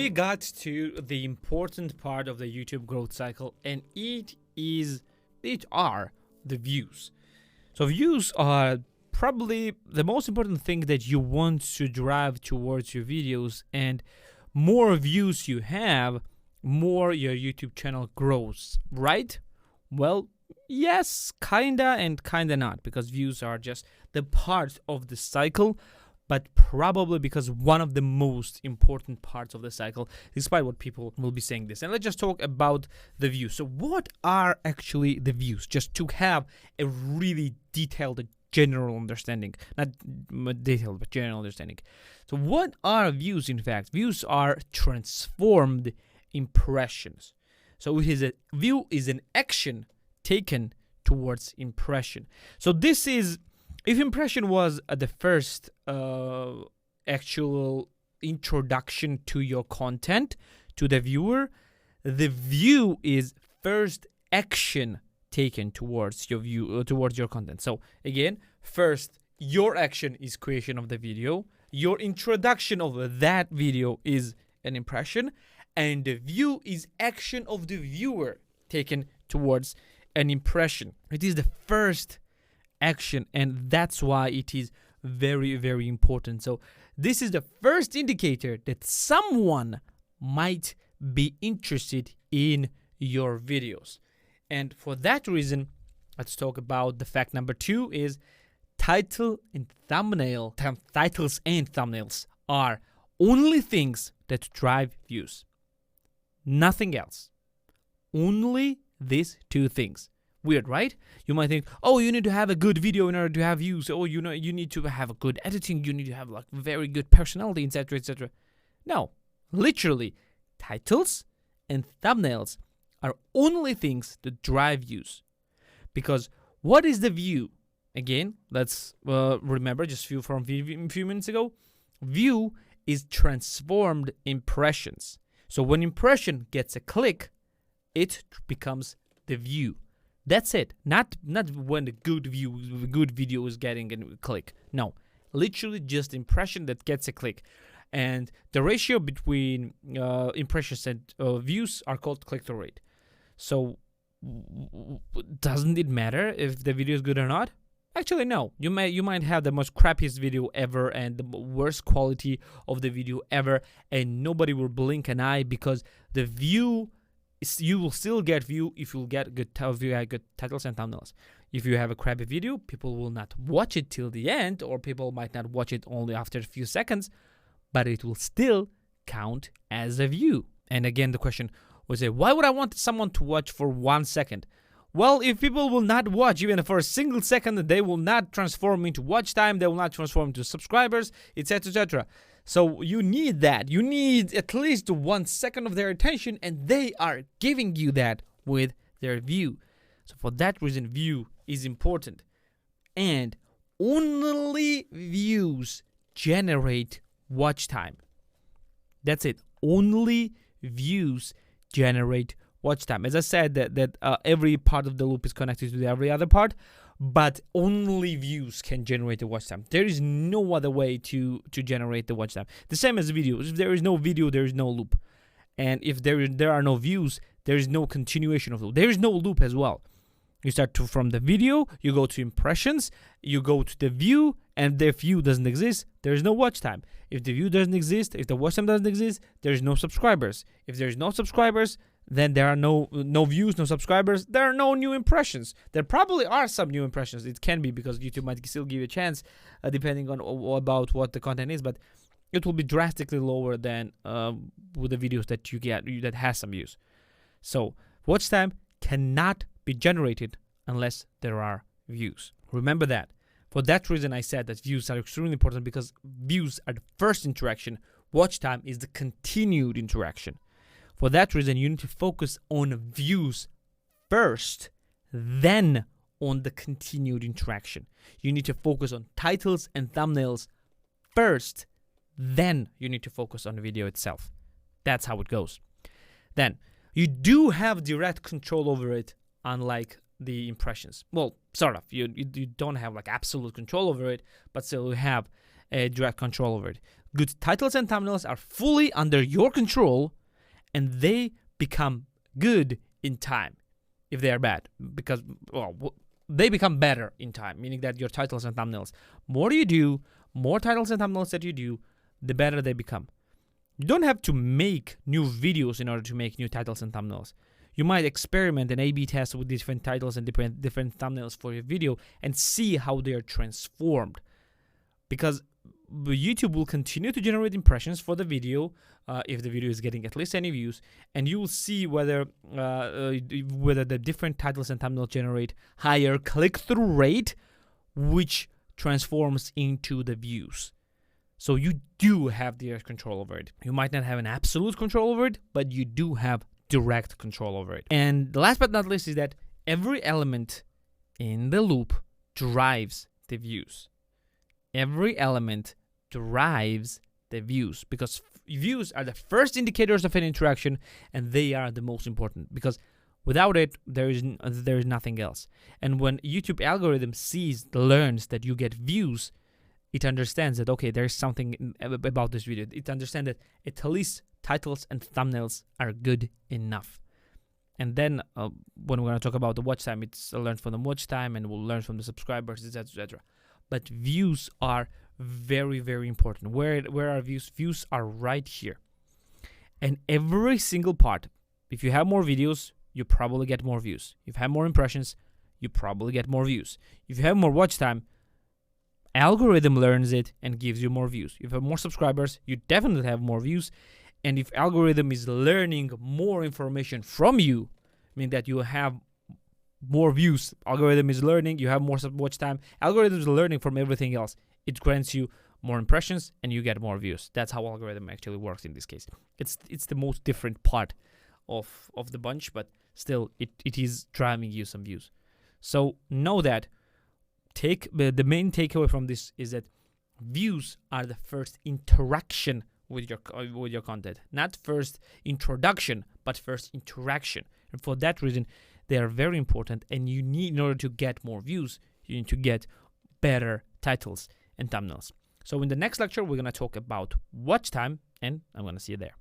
we got to the important part of the YouTube growth cycle, and it are the views. So views are probably the most important thing that you want to drive towards your videos, and more views you have, more your YouTube channel grows, right? Well, yes, kinda and kinda not, because views are just the part of the cycle, but probably because one of the most important parts of the cycle, despite what people will be saying this. And let's just talk about the views. So what are actually the views? Just to have a really detailed, general understanding. Not detailed, but general understanding. So what are views, in fact? Views are transformed impressions. So view is an action taken towards impression. So this is, if impression was the first actual introduction to your content to the viewer, the view is first action taken towards your towards your content. So again, first your action is creation of the video, your introduction of that video is an impression, and the view is action of the viewer taken towards an impression. It is the first action, and that's why it is very, very important. So this is the first indicator that someone might be interested in your videos. And for that reason, let's talk about the fact number 2 is title and thumbnail. Titles and thumbnails are only things that drive views. Nothing else. Only these 2 things. Weird, right? You might think, oh, you need to have a good video in order to have views. Oh, you need to have a good editing. You need to have like very good personality, etc., etc. No, literally, titles and thumbnails are only things that drive views. Because what is the view? Again, let's remember just a few minutes ago. View is transformed impressions. So when impression gets a click, it becomes the view. That's it. Not when the good video is getting a click. No, literally just impression that gets a click. And the ratio between impressions and views are called click-through rate. So doesn't it matter if the video is good or not? Actually, no. You might have the most crappiest video ever and the worst quality of the video ever, and nobody will blink an eye because the view. You will still get view if you get good titles and thumbnails. If you have a crappy video, people will not watch it till the end, or people might not watch it only after a few seconds, but it will still count as a view. And again, the question was, why would I want someone to watch for 1 second? Well, if people will not watch even for a single second, they will not transform into watch time, they will not transform into subscribers, etc., etc. So you need that. You need at least 1 second of their attention, and they are giving you that with their view. So for that reason, view is important. And only views generate watch time. That's it. Only views generate watch time. As I said, that every part of the loop is connected to every other part, but only views can generate the watch time. There is no other way to generate the watch time. The same as videos. If there is no video, there is no loop. And if there are no views, there is no continuation of loop. There is no loop as well. You start from the video, you go to impressions, you go to the view, and the view doesn't exist, there is no watch time. If the view doesn't exist, if the watch time doesn't exist, there is no subscribers. If there is no subscribers, then there are no views, no subscribers, there are no new impressions. There probably are some new impressions. It can be because YouTube might still give you a chance depending on about what the content is, but it will be drastically lower than with the videos that you get that has some views. So watch time cannot be generated unless there are views. Remember that. For that reason, I said that views are extremely important, because views are the first interaction. Watch time is the continued interaction. For that reason, you need to focus on views first, then on the continued interaction. You need to focus on titles and thumbnails first, then you need to focus on the video itself. That's how it goes. Then, you do have direct control over it, unlike the impressions. Well, sort of. You don't have like absolute control over it, but still you have a direct control over it. good titles and thumbnails are fully under your control, and they become good in time if they are bad, because they become better in time, meaning that your titles and thumbnails, more titles and thumbnails that you do, the better they become. You don't have to make new videos in order to make new titles and thumbnails. You might experiment and A/B test with different titles and different thumbnails for your video and see how they are transformed. Because YouTube will continue to generate impressions for the video if the video is getting at least any views, and you will see whether the different titles and thumbnails generate higher click-through rate, which transforms into the views. So you do have direct control over it. You might not have an absolute control over it, but you do have direct control over it. And the last but not least is that every element in the loop drives the views. Every element drives the views, because views are the first indicators of an interaction, and they are the most important, because without it, there is nothing else. And when YouTube algorithm learns that you get views, it understands that, okay, there's something about this video. It understands that at least titles and thumbnails are good enough. And then when we're going to talk about the watch time, it's learned from the watch time, and we'll learn from the subscribers, etc., etc. But views are very, very important. Where are views? Views are right here. And every single part, if you have more videos, you probably get more views. If you have more impressions, you probably get more views. If you have more watch time, algorithm learns it and gives you more views. If you have more subscribers, you definitely have more views. And if algorithm is learning more information from you, meaning that you have more views, algorithm is learning, you have more watch time, algorithm is learning from everything else. It grants you more impressions and you get more views. That's how algorithm actually works in this case. It's the most different part of the bunch, but still it is driving you some views. So know that the main takeaway from this is that views are the first interaction with your content, not first introduction, but first interaction. And for that reason, they are very important. And you need, in order to get more views, you need to get better titles and thumbnails. So in the next lecture, we're going to talk about watch time, and I'm going to see you there.